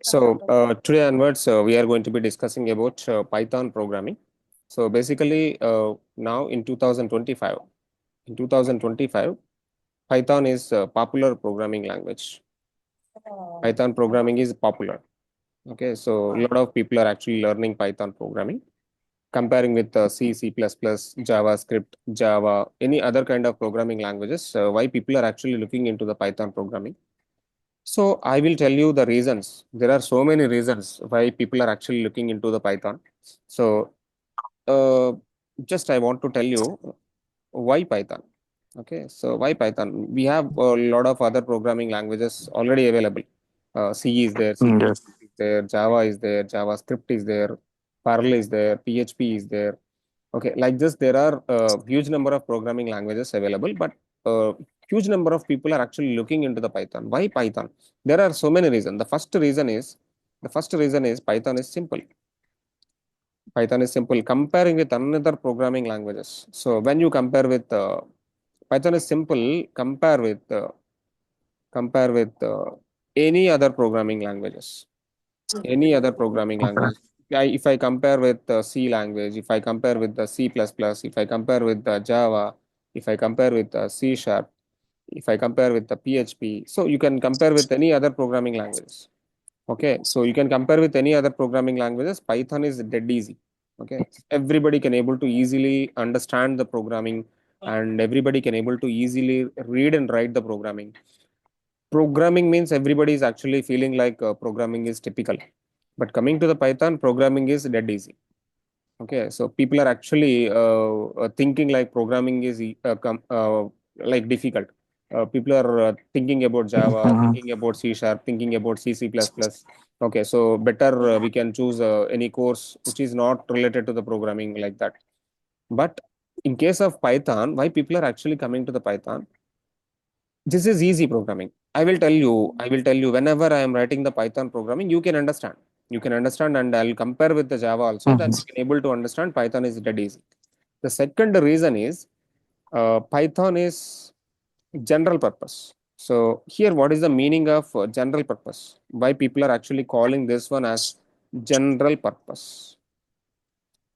So today onwards, we are going to be discussing about Python programming. So basically, now in 2025, Python is a popular programming language. Python programming is popular. Okay, so a lot of people are actually learning Python programming, comparing with C, C++, JavaScript, Java, any other kind of programming languages. Why people are actually looking into the Python programming? So I will tell you the reasons. There are so many reasons why people are actually looking into the Python. So uh, just I want to tell you why Python. Okay, so why Python? We have a lot of other programming languages already available. C is there, C++ Yes. is there, Java is there, JavaScript is there, Perl is there, PHP is there. Okay, like this, there are a huge number of programming languages available, but huge number of people are actually looking into the Python. Why Python? There are so many reasons. The first reason is Python is simple. Python is simple comparing with another programming languages. So when you compare with Python is simple compare with any other programming languages. Any other programming Okay. language. If I compare with the C language, if I compare with the C++, if I compare with the Java, if I compare with the C sharp, if I compare with the PHP, so you can compare with any other programming languages. Okay, so you can compare with any other programming languages. Python is dead easy. Okay, everybody can able to easily understand the programming, and everybody can able to easily read and write the programming. Programming means everybody is actually feeling like programming is typical, but coming to the Python, programming is dead easy. Okay, so people are actually thinking like programming is like difficult. People are thinking about Java, Mhm. thinking about C sharp, thinking about C, C++. Okay, so better we can choose any course which is not related to the programming like that. But in case of Python, why people are actually coming to the Python? This is easy programming. I will tell you whenever I am writing the Python programming, you can understand. You can understand, and I'll compare with the Java also, that Mhm. you can able to understand Python is dead easy. The second reason is Python is general purpose. So here, what is the meaning of general purpose? Why people are actually calling this one as general purpose?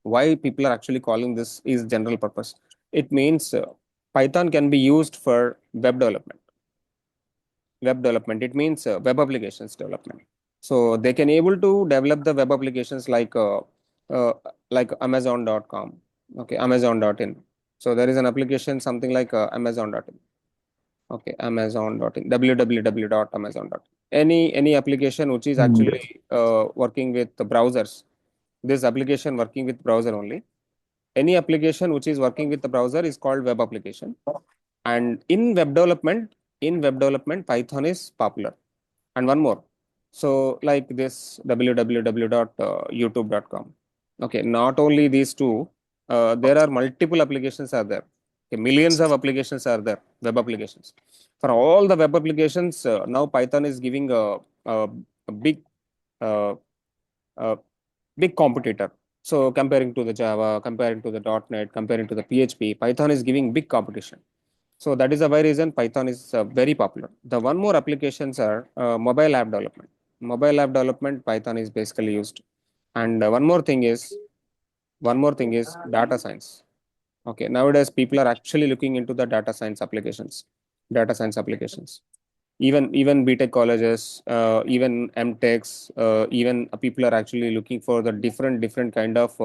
Why people are actually calling this is general purpose? It means Python can be used for web development. It means web applications development. So they can able to develop the web applications uh, like Amazon.com. Okay, Amazon.in. So there is an application something like Amazon.in. Okay, Amazon.in, www.amazon.in. Any application which is Yes. actually working with the browsers. This application working with browser only. Any application which is working with the browser is called web application. And in web development, Python is popular. And one more. So like this www.youtube.com. Okay, not only these two, there are multiple applications are there. Okay, millions of applications are there, web applications. For all the web applications, now Python is giving a big uh, uh, big competitor. So comparing to the Java, comparing to the .NET, comparing to the PHP, Python is giving big competition. So that is the why reason Python is very popular. The one more applications are mobile app development. Mobile app development, Python is basically used. And one more thing is data science. Okay, nowadays people are actually looking into the data science applications. Even BTech colleges, even MTechs, even people are actually looking for the different kind of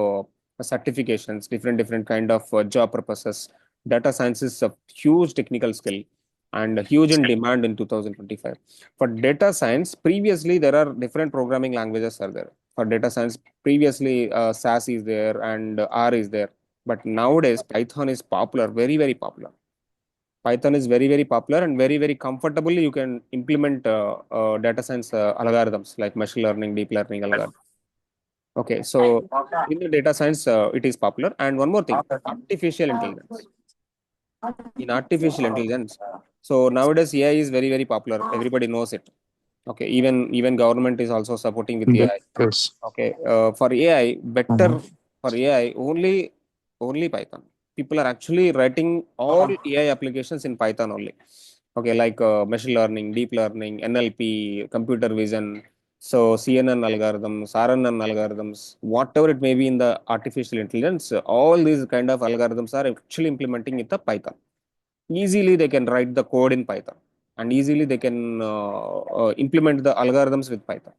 certifications, different kind of job purposes. Data science is a huge technical skill and huge in demand in 2025. For data science, previously there are different programming languages are there. For data science, previously SAS is there and R is there, but nowadays Python is popular, very popular. Python is very popular and very comfortably you can implement data science algorithms like machine learning, deep learning algorithm. Okay, so in the data science, it is popular. And one more thing, artificial intelligence. In artificial intelligence, so nowadays AI is very popular. Everybody knows it. Okay, even government is also supporting with AI. Yes. Okay, for AI, Mhm. better for AI only Python. People are actually writing all AI applications in Python only. Okay, like machine learning, deep learning, NLP, computer vision. So CNN algorithms, RNN algorithms, whatever it may be in the artificial intelligence, all these kind of algorithms are actually implementing it the Python. Easily they can write the code in Python, and easily they can implement the algorithms with Python.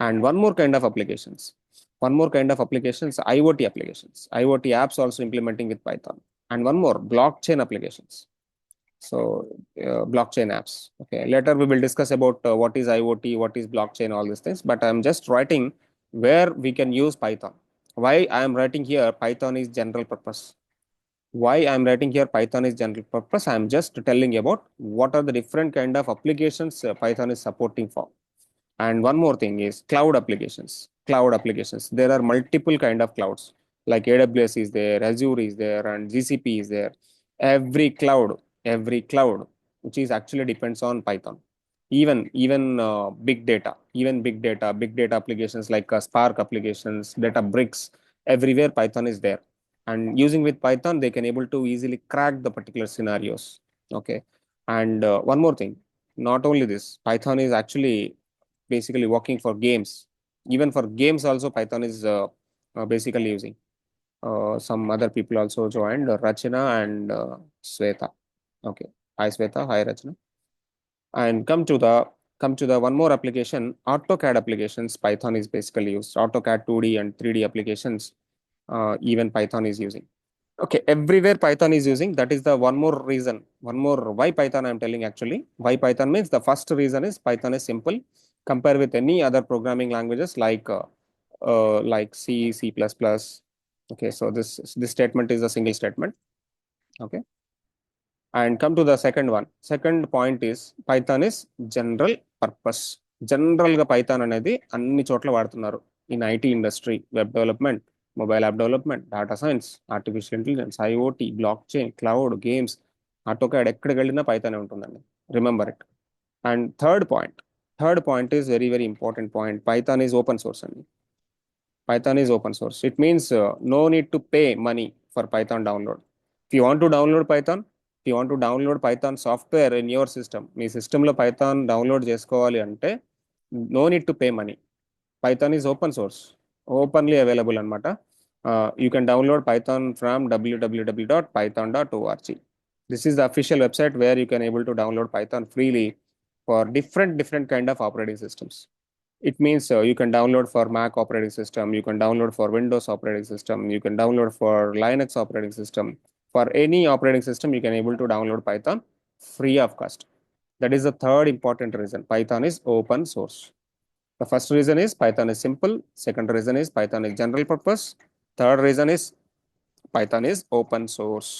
And one more kind of applications, IoT applications, IoT apps also implementing with Python. And one more, blockchain applications. So blockchain apps. Okay, later we will discuss about what is IoT, what is blockchain, all these things. But I'm just writing where we can use Python. Why I am writing here Python is general purpose. Why I'm writing here Python is general purpose. I'm just telling about what are the different kind of applications Python is supporting for. And one more thing is cloud applications. Cloud applications. There are multiple kind of clouds, like AWS is there, Azure is there, and GCP is there. Every cloud, which is actually depends on Python. Even big data applications like Spark applications, Data Bricks, everywhere Python is there. And using with Python, they can able to easily crack the particular scenarios. Okay. And one more thing, not only this, Python is actually basically working for games. Even for games also Python is basically using. Some other people also joined, Rachana and Sweta. Okay. Hi Sweta, hi Rachana. And come to the one more application, AutoCAD applications. Python is basically used. AutoCAD 2D and 3D applications, even Python is using. Okay, everywhere Python is using. That is the one more reason. One more why Python I'm telling actually. Why Python means the first reason is Python is simple. Compare with any other programming languages like C, C++. Okay, so this statement is a single statement. Okay, and come to the second one. Second point is Python is general purpose. General ga Python అనేది అన్ని చోట్ల వాడుతున్నారు. In IT industry, web development, mobile app development, data science, artificial intelligence, IoT, blockchain, cloud, games, AutoCAD ఎక్కడికి వెళ్ళినా పైథానే ఉంటుందండి. Remember it. And third point is very very important point. Python is open source అండి. Python is open source. It means no need to pay money for Python download. If you want to download Python, if you want to download Python software in your system, మీ సిస్టంలో Python download చేసుకోవాలి అంటే no need to pay money. Python is open source, openly available అనమాట. You can download Python from www.python.org. This is the official website where you can able to download Python freely for different kind of operating systems. It means you can download for Mac operating system, you can download for Windows operating system, you can download for Linux operating system. For any operating system, you can able to download Python free of cost. That is the third important reason. Python is open source. The first reason is Python is simple. Second reason is Python is general purpose. Third reason is Python is open source.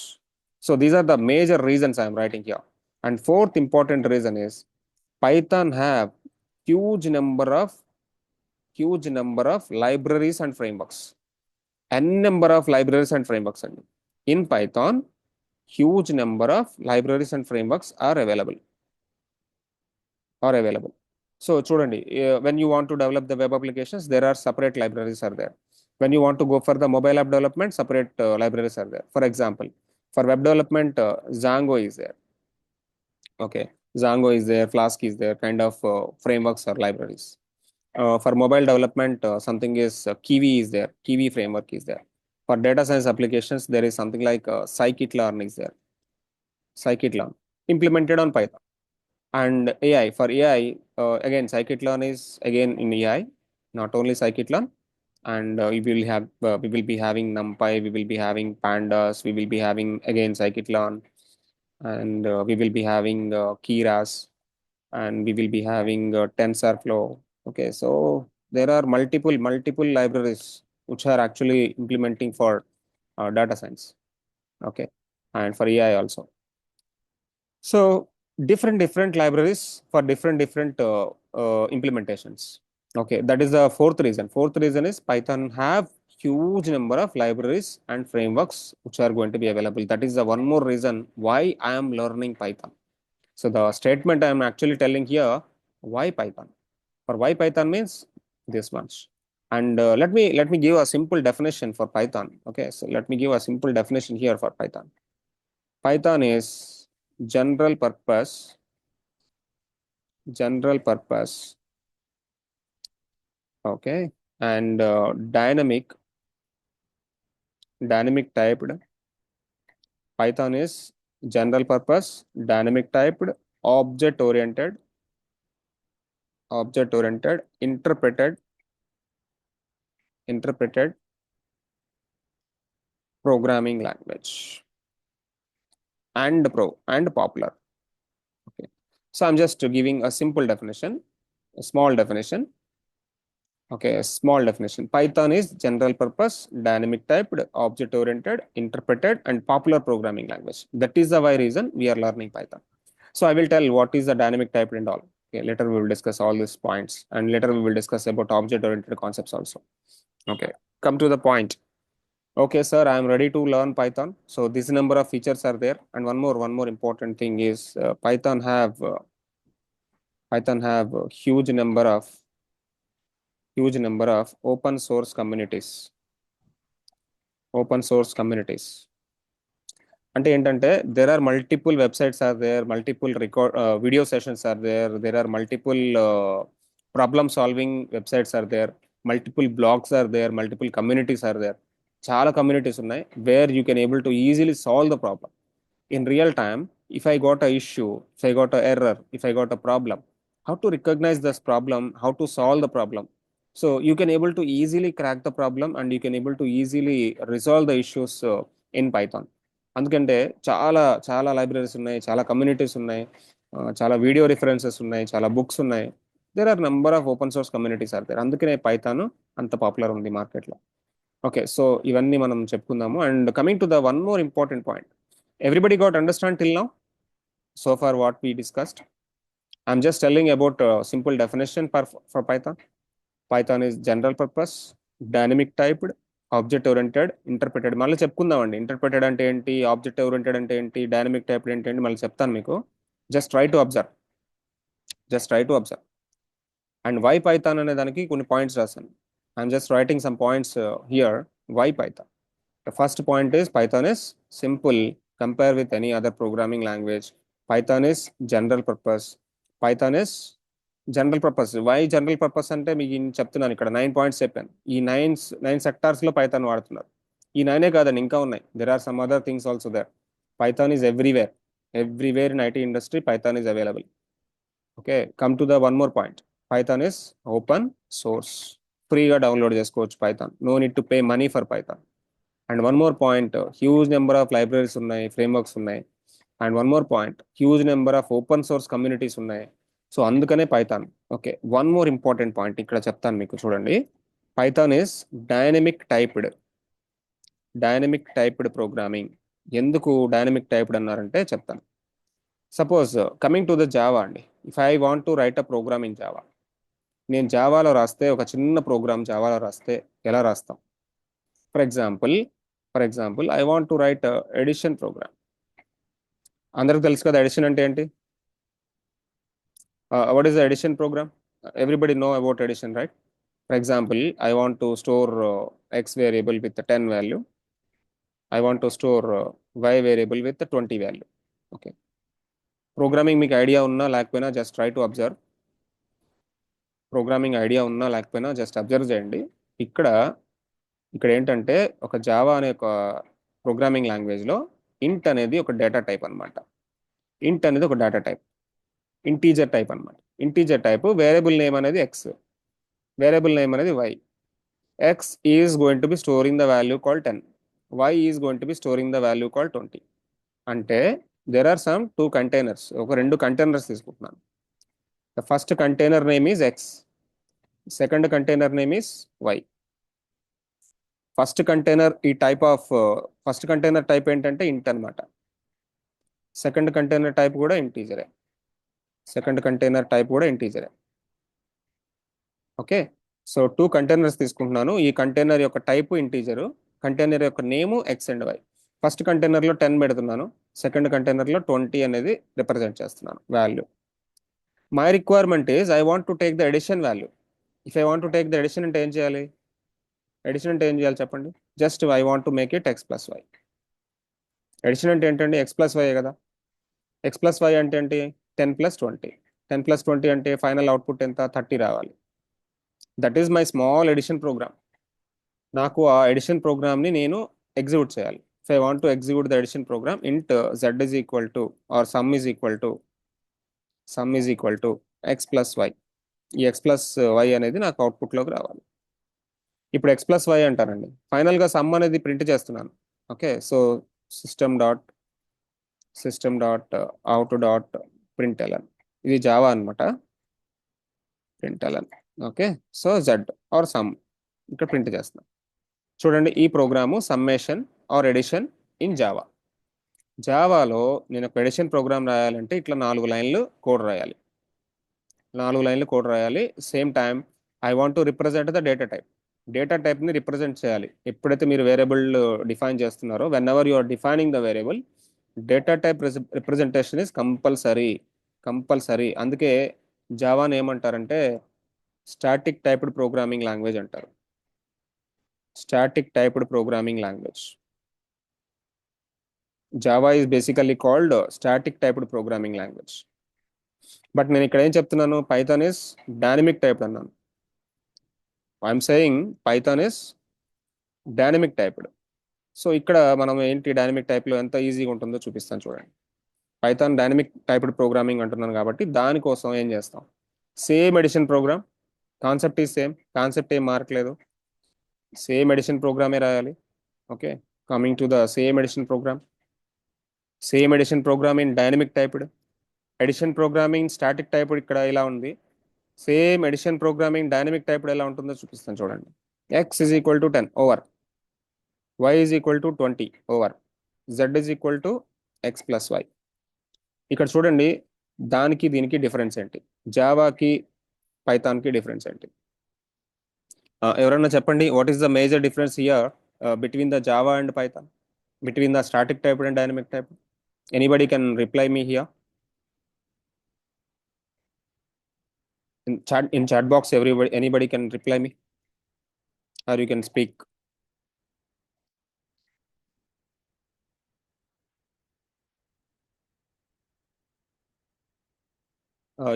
So these are the major reasons I am writing here. And fourth important reason is Python have huge number of libraries and frameworks. N number of libraries and frameworks. In Python, huge number of libraries and frameworks are available. So చూడండి, when you want to develop the web applications, there are separate libraries are there. When you want to go for the mobile app development, separate libraries are there. For example, for web development, Django is there. Okay, Django is there, Flask is there, kind of frameworks or libraries. For mobile development, something is Kiwi is there. Kiwi framework is there. For data science applications, there is something like scikit-learn is there. Scikit-learn implemented on Python. And AI, for AI, again scikit-learn is again in AI, not only scikit-learn. And we will be having NumPy, we will be having pandas, we will be having again scikit-learn, and we will be having Keras, and we will be having TensorFlow. Okay, so there are multiple libraries which are actually implementing for data science. Okay, and for AI also. So different libraries for different implementations. Okay, that is the fourth reason. Fourth reason is Python have huge number of libraries and frameworks which are going to be available. That is the one more reason why I am learning Python. So the statement I am actually telling here, why Python? For why Python means this much. And let me give a simple definition for Python. Okay, so let me give a simple definition here for Python. Python is general purpose Okay. And dynamic typed Python is general purpose, dynamic typed, object oriented, interpreted programming language, and popular. Okay. So I'm just giving a simple definition, a small definition. Okay, a small definition. Python is general purpose, dynamic typed, object oriented, interpreted, and popular programming language. That is the why reason we are learning Python. So I will tell what is the dynamic typed and all. Okay, later we will discuss all these points, and later we will discuss about object oriented concepts also. Okay, come to the point. Okay, sir, I am ready to learn Python. So this number of features are there, and one more important thing is Python have a huge number of open source communities. అంటే ఏంటంటే there are multiple websites are there, multiple record video sessions are there are multiple problem solving websites are there, multiple blogs are there, multiple communities are there. చాలా communities ఉన్నాయి where you can able to easily solve the problem in real time. If I got a issue, if I got a error, if I got a problem, how to recognize this problem, how to solve the problem. So you can able to easily crack the problem and you can able to easily resolve the issues in Python. అందుకంటే చాలా చాలా libraries ఉన్నాయి, చాలా communities ఉన్నాయి, చాలా video references ఉన్నాయి, చాలా books ఉన్నాయి. There are number of open source communities are there. అందుకనే పైథాన్ అంత పాపులర్ ఉంది మార్కెట్లో. ఓకే, సో ఇవన్నీ మనం చెప్పుకుందాము. And coming to the one more important point, everybody got understand till now so far what we discussed? I'm just telling about a simple definition for Python is general purpose, dynamic typed, object oriented, interpreted. మళ్ళీ చెప్పుకుందామండి, interpreted అంటే ఏంటి, object oriented అంటే ఏంటి, dynamic typed అంటే ఏంటి, మళ్ళీ చెప్తాను మీకు. Just try to observe, just try to observe. And why Python అనే దానికి కొన్ని పాయింట్స్ రాశాను. I'm just writing some points here. Why Python? The first point is Python is simple compare with any other programming language. Python is general purpose. Python is general purpose. Why general purpose అంటే మీకు చెప్తున్నాను, ఇక్కడ 9 points చెప్పాను. ఈ nine సెక్టార్స్లో Python వాడుతున్నారు. ఈ 9 కాదండి, ఇంకా ఉన్నాయి. There are some other things also there. Python is everywhere in IT industry Python is available. Okay, come to the one more point. Python is open source, ఫ్రీగా డౌన్లోడ్ చేసుకోవచ్చు Python. No need to pay money for Python. And one more point, huge number of libraries ఉన్నాయి, frameworks ఉన్నాయి. And one more point, huge number of open source communities ఉన్నాయి. So అందుకనే Python. Okay, one more important point ఇక్కడ చెప్తాను మీకు, చూడండి. Python is dynamic typed programming. ఎందుకు dynamic typed అన్నారంటే చెప్తాను. Suppose coming to the Java అండి, if I want to write a program in Java, నేను జావాలో రాస్తే, ఒక చిన్న ప్రోగ్రామ్ జావాలో రాస్తే ఎలా రాస్తాం? For example I want to write addition program. అందరికి తెలుసు కదా ఎడిషన్ అంటే ఏంటి. What is the addition program? Everybody know about addition, right? For example I want to store X variable with 10 value, I want to store Y variable with 20 value. Okay, programming మీకు idea ఉన్నా లేకపోయినా just try to observe. Observe చేయండి. ఇక్కడ ఇక్కడ ఏంటంటే, ఒక Java అనే ఒక ప్రోగ్రామింగ్ లాంగ్వేజ్లో ఇంట్ అనేది ఒక డేటా టైప్ అనమాట. ఇంట్ అనేది ఒక డేటా టైప్, ఇంటీజర్ టైప్ అనమాట. ఇంటీజర్ టైప్, వేరియబుల్ నేమ్ అనేది ఎక్స్, వేరియబుల్ నేమ్ అనేది Y. X is going to be storing the value call 10, Y is going to be storing the value call 20. అంటే there are some 2 containers, ఒక 2 containers తీసుకుంటున్నాను. The first container name is X, second container name is Y. First container type ఏంటంటే int అనమాట. Second container type కూడా ఇంటీజరే. Okay, so 2 containers తీసుకుంటున్నాను. ఈ container యొక్క type integer, container యొక్క name X and Y. First కంటైనర్లో 10 పెడుతున్నాను, సెకండ్ కంటైనర్లో 20 అనేది రిప్రజెంట్ చేస్తున్నాను value. My requirement is I want to take the addition value. If I want to take the addition అంటే ఏం చేయాలి? చెప్పండి. Just I want to make it X plus Y. Addition అంటే ఏంటండి? ఎక్స్ ప్లస్ వై కదా. X plus Y అంటే ఏంటి? 10 + 20. 10 + 20 అంటే ఫైనల్ అవుట్పుట్ ఎంత? 30 రావాలి. That is my small addition program. నాకు ఆ ఎడిషన్ ప్రోగ్రామ్ని నేను ఎగ్జిక్యూట్ చేయాలి. If I want to execute the addition program, int z is equal to or sum is equal to X plus Y. ఈ X plus Y అనేది నాకు అవుట్పుట్లోకి రావాలి. ఇప్పుడు ఎక్స్ ప్లస్ వై అంటానండి, ఫైనల్గా సమ్ అనేది ప్రింట్ చేస్తున్నాను. Okay, so system dot out dot println, ఇది Java అనమాట. Println. Okay, so z or sum ఇక్కడ ప్రింట్ చేస్తున్నాను. చూడండి, ఈ program summation or addition in Java. జావాలో నేను ఒక ఎడిషన్ ప్రోగ్రామ్ రాయాలంటే ఇట్లా 4 లైన్లు కోడ్ రాయాలి. 4 లైన్లు కోడ్ రాయాలి. Same time I want to represent the data టైప్ని రిప్రజెంట్ చేయాలి. ఎప్పుడైతే మీరు వేరియబుల్ డిఫైన్ చేస్తున్నారో, whenever you are defining the variable, data type representation is compulsory. అందుకే జావాని ఏమంటారంటే స్టాటిక్ టైప్డ్ ప్రోగ్రామింగ్ లాంగ్వేజ్ అంటారు. Static typed programming language. Java is basically called static typed programming language. But నేను ఇక్కడ ఏం చెప్తున్నాను, Python is dynamic typed అన్నాను. I'm saying Python is dynamic typed. So ఇక్కడ మనం ఏంటి డైనమిక్ టైప్లో ఎంత ఈజీగా ఉంటుందో చూపిస్తాను చూడండి. పైథాన్ డైనమిక్ టైప్డ్ ప్రోగ్రామింగ్ అంటున్నాను కాబట్టి దానికోసం ఏం చేస్తాం, same addition program, concept is same, concept ఏం మారట్లేదు, సేమ్ ఎడిషన్ ప్రోగ్రామే రాయాలి. Okay, coming to the same addition program in dynamic typed. Addition programming static typed ఇక్కడ ఇలా ఉంది. Same addition programming dynamic typed ఎలా ఉంటుందో చూపిస్తాను చూడండి. x is equal to 10 over, y is equal to 20 over, z is equal to X plus Y. ఇక్కడ చూడండి, దానికి దీనికి డిఫరెన్స్ ఏంటి, జావాకి పైథాన్కి డిఫరెన్స్ ఏంటి? ఎవరన్నా చెప్పండి, what is the major difference here between the Java and Python, between the static typed and dynamic type? Anybody can reply me here in chat box. Anybody can reply me, or you can speak.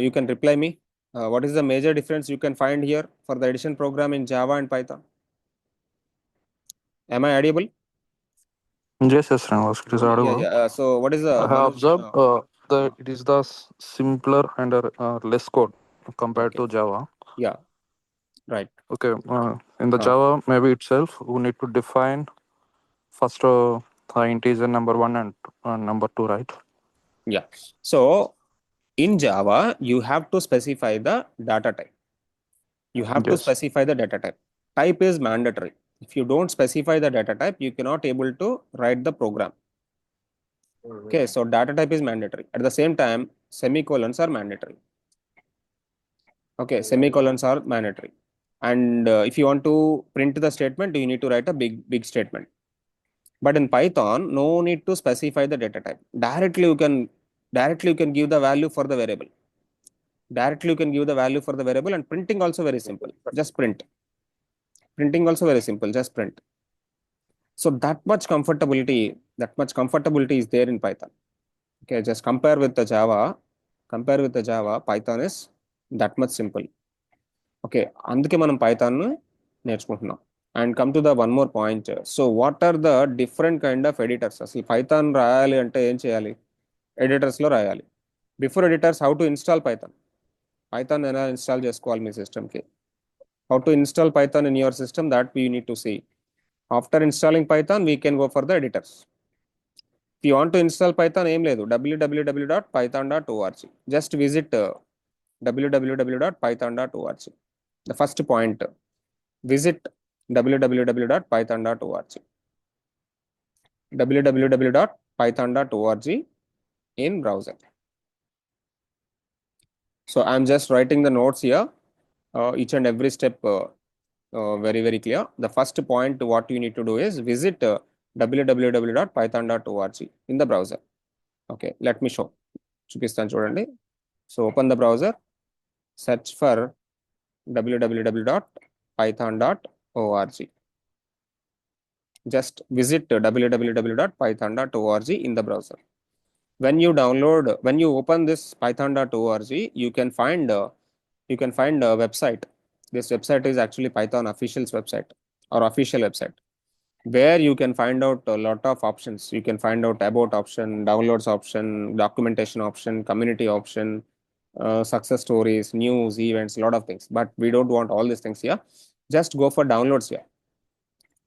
You can reply me. What is the major difference you can find here for the addition program in Java and Python? Am I audible? Yes, Srinivas, it is audible. So what is the I have observed that it is the simpler and less code compared Okay. to Java. Yeah, right. Okay, in the Java maybe itself, we need to define first the integer number one and number two, right? Yeah. So in Java, you have to specify the data type. You have to Yes. specify the data type. Type is mandatory. If you don't specify the data type, you cannot able to write the program. Okay, so data type is mandatory. At the same time, semicolons are mandatory. Okay, semicolons are mandatory. And if you want to print the statement, you need to write a big statement. But in Python, no need to specify the data type. Directly you can give the value for the variable. And printing also very simple. Just print. Printing also very simple. Just print. So that much comfortability is there in Python. Okay, just compare with the Java. Python is that much simple. Okay, అందుకే మనం Python నేర్చుకుంటున్నాం. And come to the one more point. So what are the different kind of editors? అసలు Python రాయాలి అంటే ఏం చేయాలి? ఎడిటర్స్లో రాయాలి. Before editors, how to install Python ఎలా ఇన్స్టాల్ చేసుకోవాలి మీ సిస్టమ్కి? How to install Python in your system, that we need to see. After installing Python, we can go for the editors. If you want to install Python, ఏం లేదు, www.python.org. Just visit www.python.org. The first point, visit www.python.org. www.python.org in browser. So I'm just writing the notes here, each and every step very clear. The first point what you need to do is visit www.python.org in the browser. Okay, let me show. చూపిస్తాను చూడండి. So open the browser, search for www.python.org. Just visit www.python.org in the browser. When you open this python.org, you can find a website. This website is actually Python official's website or official website, where you can find out a lot of options. You can find out about option, downloads option, documentation option, community option, success stories, news, events, a lot of things. But we don't want all these things here. Just go for downloads here.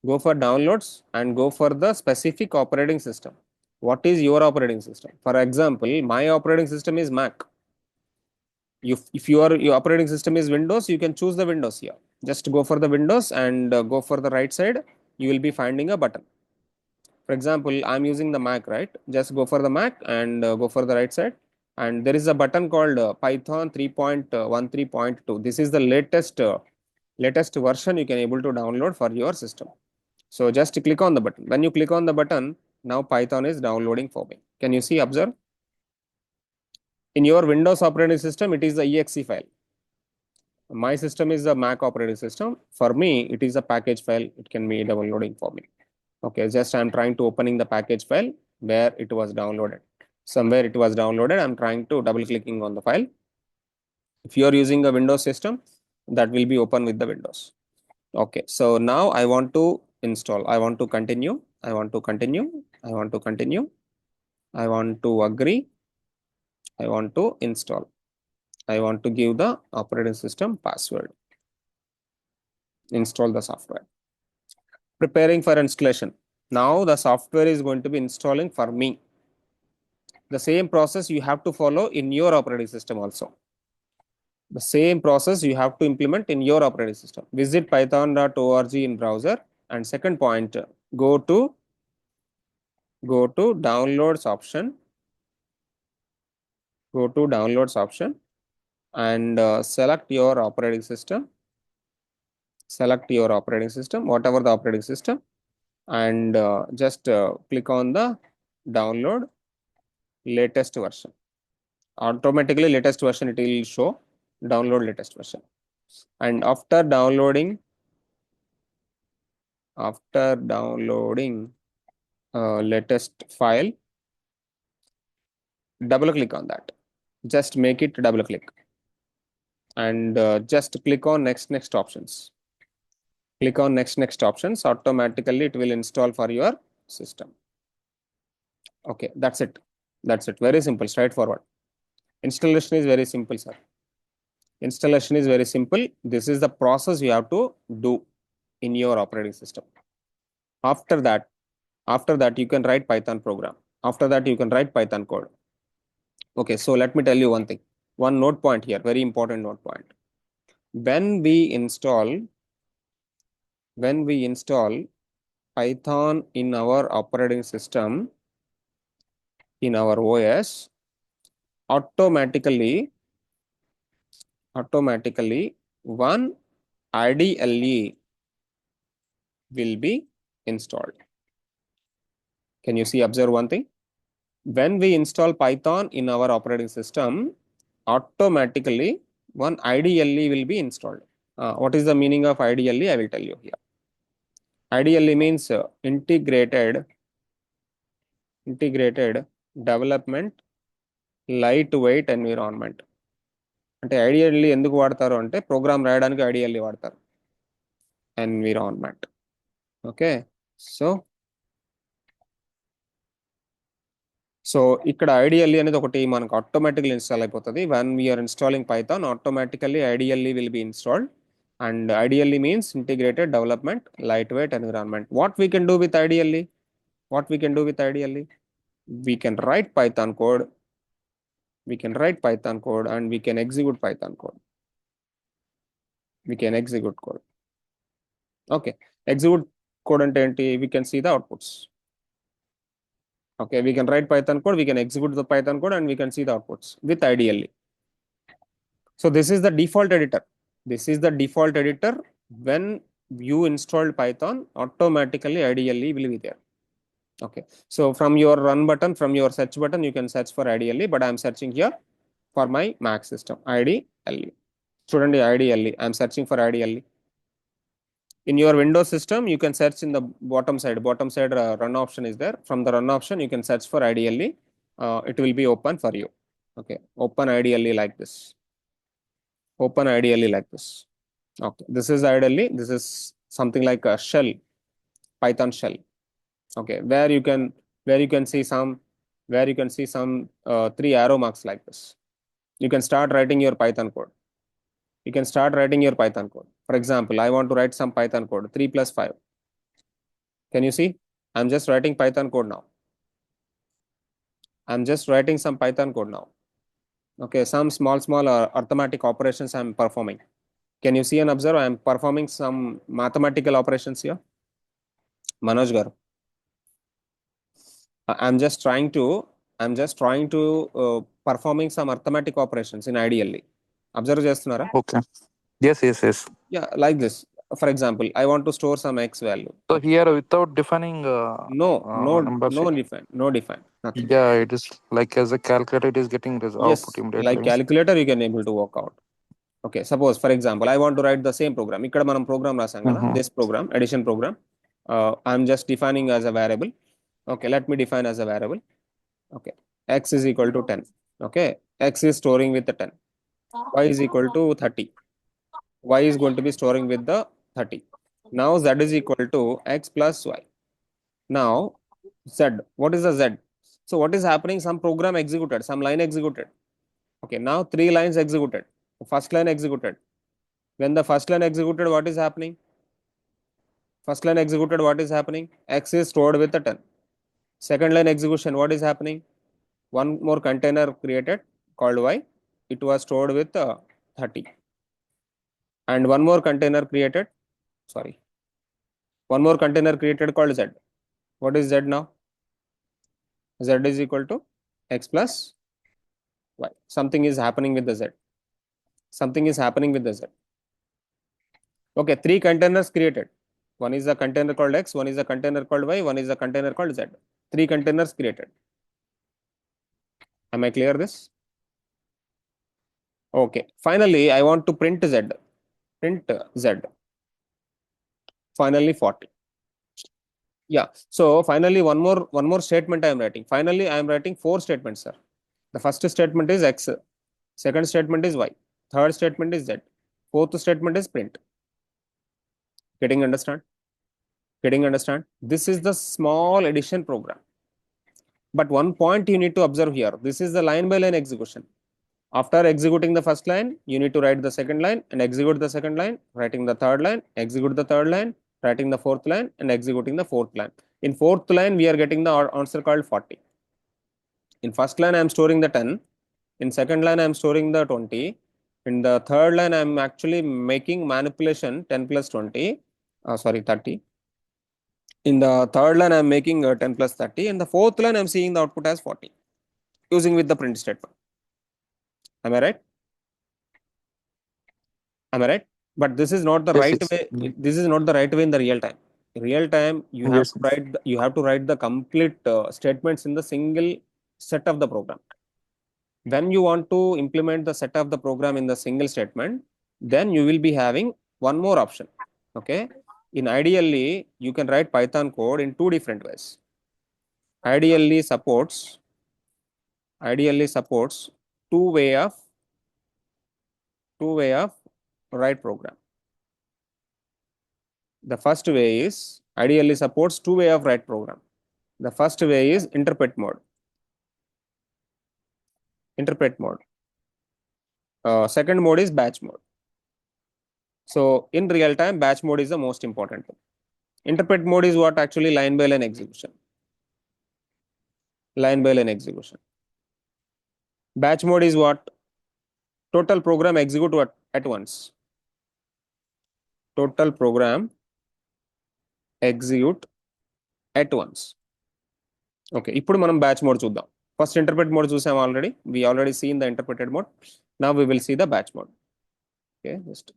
Go for downloads and go for the specific operating system. What is your operating system? For example, my operating system is Mac. If your operating system is Windows, you can choose the Windows here. Just go for the Windows and go for the right side. You will be finding a button. For example, I'm using the Mac, right? Just go for the Mac and go for the right side. And there is a button called Python 3.13.2. This is the latest version you can able to download for your system. So just click on the button. When you click on the button, now Python is downloading for me. Can you see, observe? In your Windows operating system, it is the exe file. My system is a Mac operating system. For me, it is a package file. It can be downloading for me. Okay, just I'm trying to opening the package file where it was downloaded. Somewhere it was downloaded. I'm trying to double clicking on the file. If you are using a Windows system, that will be open with the Windows. Okay, so now I want to install. I want to continue. I want to continue. I want to continue. I want to agree. I want to install. I want to give the operating system password. Install the software. Preparing for installation. Now the software is going to be installing for me. The same process you have to follow in your operating system also. The same process you have to implement in your operating system. Visit python.org in browser, and second point, go to downloads option. Go to downloads option and select your operating system. Select your operating system, whatever the operating system, and just click on the download latest version. Automatically latest version it will show. Download latest version. And after downloading latest file, double click on that. Just make it double click and just click on next options. Click on next options. Automatically it will install for your system. Okay, that's it. That's it. Very simple, straightforward. Installation is very simple, sir. Installation is very simple. This is the process you have to do in your operating system. After that, you can write Python program. After that, you can write Python code. Okay, so let me tell you one thing. One note point here, very important note point. When we install Python in our operating system, in our OS, automatically one IDLE will be installed. Can you see, observe one thing? When we install Python in our operating system, automatically one IDLE will be installed. What is the meaning of IDLE? I will tell you here. IDLE means integrated development lightweight environment. అంటే IDLE ఎందుకు వాడతారు అంటే program రాయడానికి IDLE వాడతారు. Environment. Okay, so ఇక్కడ IDLE అనేది ఒకటి మనకు ఆటోమేటిక్లీ ఇన్స్టాల్ అయిపోతుంది. When we're installing Python, automatically IDLE will be installed. And IDLE means integrated development lightweight environment. What we can do with IDLE? What we can do with IDLE? We can write Python code. We can write Python code and we can execute Python code. We can execute code. Okay, execute code and we can see the outputs. Okay, we can write Python code, we can execute the Python code and we can see the outputs with IDLE. So this is the default editor. This is the default editor. When you install Python, automatically IDLE will be there. Okay, so from your run button, from your search button, you can search for IDLE, but I'm searching here for my Mac system, IDLE. Student IDLE, I'm searching for IDLE. In your Windows system, you can search in the bottom side. Run option is there. From the run option, you can search for IDLE. It will be open for you. Okay, open IDLE like this. Open IDLE like this. Okay, this is ideally, this is something like a shell, Python shell. Okay, where you can see some where you can see some three arrow marks like this. You can start writing your Python code. You can start writing your Python code. For example, I want to write some Python code, 3 plus 5. Can you see? I'm just writing Python code now. I'm just writing some Python code now. Okay, some small arithmetic operations I'm performing. Can you see and observe? I'm performing some mathematical operations here. Manoj garu. I'm just trying to performing some arithmetic operations in ideally. Observe చేస్తున్నారా? Okay. Yes. Yeah, like this. For example, I want to store some x value. So Okay. here without defining numbers, No define, nothing. yeah, it is like as a calculator, it is getting this output Yes, like immediately. calculator, you can able to work out. Okay, suppose for example, I want to write the same program. ఇక్కడ మనం program రాసాం కదా, Mm-hmm. this program, addition program. I'm just defining as a variable. Okay, let me define as a variable. Okay, x is equal to 10. Okay, x is storing with the 10. Y is equal to 30. Y is going to be storing with the 30. Now z is equal to x plus y. Now z, what is the z? So what is happening? Some program executed, some line executed. Okay, now three lines executed. First line executed. When the first line executed, what is happening? First line executed, what is happening? X is stored with the 10. Second line execution, what is happening? One more container created called y. It was stored with 30. And one more container created, sorry, one more container created called z. What is z now? Z is equal to x plus y. Something is happening with the z. Something is happening with the z. Okay, three containers created. One is a container called x, one is a container called y, one is a container called z. Three containers created. Am I clear this? Okay. Finally, I want to print z. Print z. Finally, 40. Yeah. So finally, one more statement I am writing. Finally, I am writing four statements, sir. The first statement is x. Second statement is y. Third statement is z. Fourth statement is print. Getting understand? Getting understand? This is the small addition program. But one point you need to observe here. This is the line by line execution. After executing the first line, you need to write the second line and execute the second line, writing the third line, execute the third line, writing the fourth line, and executing the fourth line. In fourth line, we are getting the answer called 40. In first line, I am storing the 10. In second line, I am storing the 20. In the third line, I am actually making manipulation 10 plus 20. Sorry, 30. In the third line, I am making 10 plus 30. In the fourth line, I am seeing the output as 40 using with the print statement. Am I right? Am I right? But this is not the Yes, right yes. way. This is not the right way in the real time. In real time, Yes, yes. you have to write the complete statements in the single set of the program. When you want to implement the set of the program in the single statement, then you will be having one more option. Okay. In ideally, you can write Python code in two different ways. Ideally supports ideally supports two way of two way of write program. The first way is ideally supports two way of write program. The first way is interpret mode. Interpret mode. Second mode is batch mode. So in real time, batch mode is the most important thing. Interpret mode is what actually line by line execution. Line by line execution. Batch mode is what total program execute at once. Total program execute at once. Okay, ఇప్పుడు మనం batch mode చూద్దాం. First interpret mode చూసాం already. We already seen the interpreted mode. Now we will see the batch mode. Okay, just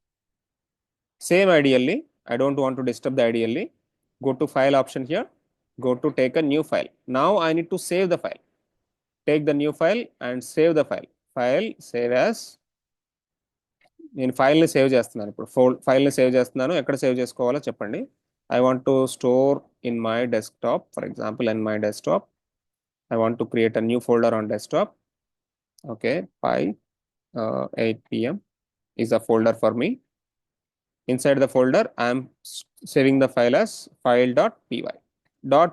same ideally. I don't want to disturb the ideally. Go to file option here. Go to take a new file. Now I need to save the file. Take the new file and save the file. File save as. నేను ఫైల్ని save చేస్తున్నాను ఇప్పుడు ఫైల్ని save చేస్తున్నాను. ఎక్కడ save చేసుకోవాలో చెప్పండి. I want to store in my desktop, for example, in my desktop. I want to create a new folder on desktop. Okay, pi 8 p.m. is a folder for me. Inside the folder, I am saving the file as file.py.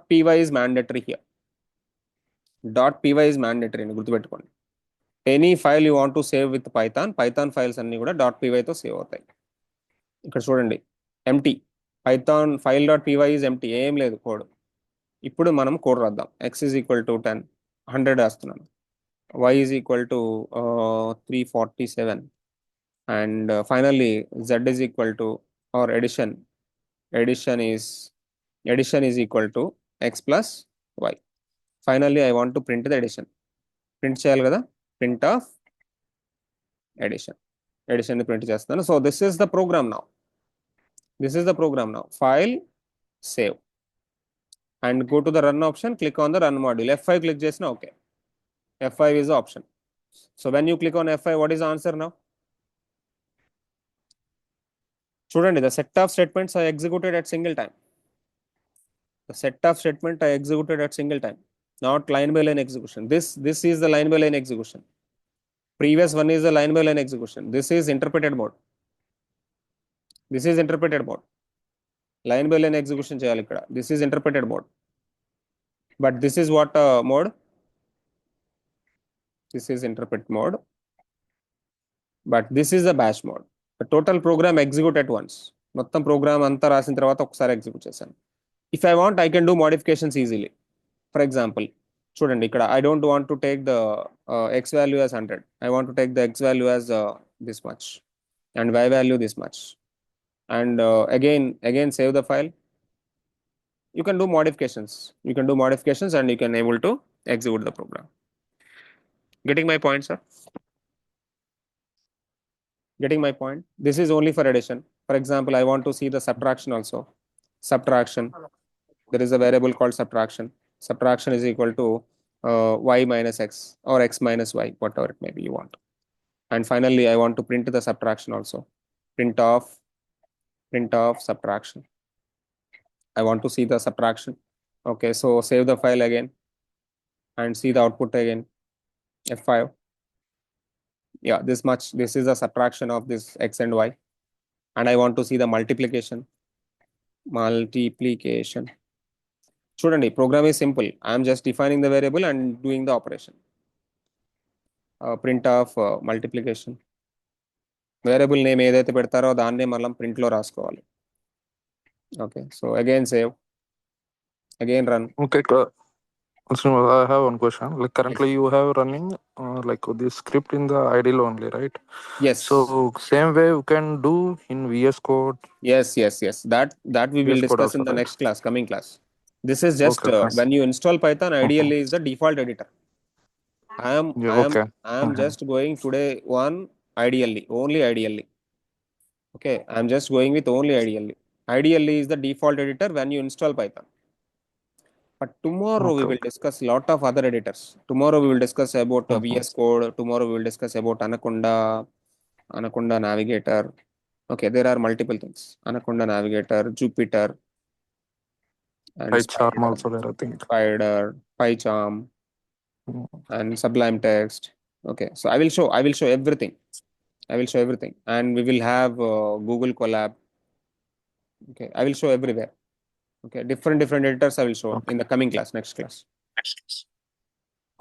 .py is mandatory here. .py is mandatory అని గుర్తుపెట్టుకోండి. Any file you want to save with Python files అన్ని కూడా .pyతో save అవుతాయి. ఇక్కడ చూడండి, empty Python file .py is empty, ఏం లేదు code. ఇప్పుడు మనం కోడ్ రాద్దాం. x ఈజ్ ఈక్వల్ టు 10, 100 రాస్తున్నాను. y is equal to 347, and finally z is equal to, or addition is equal to x plus y. Finally I want to print the addition. Print చేయాలి కదా, print of addition ని print చేస్తాను. So this is the program now. File, save, and go to the run option, click on the run module. F5 click చేసిన okay. F5 is the option. So when you click on F5, what is the answer now? చూడండి, the set of statements are executed at single time. The set of statement I executed at single time, not line by line execution. This is the line by line execution. Previous one is the line by line execution. This is interpreted mode. Line by line execution చేయాలి ఇక్కడ. This is interpreted mode. But this is what mode? This is interpret mode. But this is the bash mode. The total program execute at once. మొత్తం programme అంతా రాసిన తర్వాత ఒకసారి execute చేశాను. If I want, I can do modifications easily. For example, చూడండి ఇక్కడ I don't want to take the x value as 100. I want to take the x value as this much and y value this much. And again save the file. You can do modifications. And you can able to execute the program. Getting my point, sir? Getting my point? This is only for addition. For example, I want to see the subtraction also. Subtraction. There is a variable called subtraction. Subtraction is equal to y minus x or x minus y, whatever it may be you want. And finally, I want to print the subtraction also. Print of subtraction. I want to see the subtraction. Okay, so save the file again and see the output again. F5. Yeah, this much. This is the subtraction of this x and y. And I want to see the multiplication. చూడండి, program is simple. I am just defining the variable and doing the operation. Print of multiplication. Variable name ఏదైతే పెడతారో దాన్నే మనం ప్రింట్లో రాసుకోవాలి. Okay, so again save, again run. Okay, so I have one question. Like currently you have running like this script in the idle only, right? Yes. So same way you can do in VS Code. Yes. That we will VS Code discuss also, in the right? next class, coming class. This is just Okay, fine. when you install Python, ideally is the default editor. Yeah, okay. I am just going today one ideally, only ideally. Okay, I am just going with only ideally. Ideally is the default editor when you install Python. But tomorrow we will discuss a lot of other editors. Tomorrow we will discuss about VS Code. Tomorrow we will discuss about Anaconda Navigator. Okay, there are multiple things. Anaconda Navigator, Jupyter, and PyCharm also there, I think. Spider, PyCharm, and Sublime Text. Okay, so I will show everything. And we will have Google Colab. Okay, I will show everywhere. Okay, different editors I will show in the coming class, next class.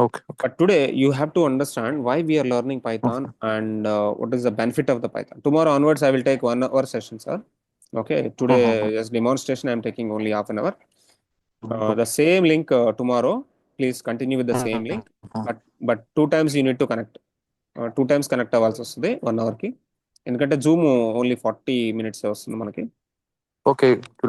Okay. But today you have to understand why we are learning Python and what is the benefit of the Python. Tomorrow onwards, I will take 1 hour session, sir. Okay, today as demonstration, I am taking only half an hour. The same link tomorrow. Please continue with the same link. But 2 times you need to connect. 2 times connect అవ్వాల్సి వస్తుంది 1 hour కి. ఎందుకంటే Zoom only 40 minutes వస్తుంది మనకి. Okay.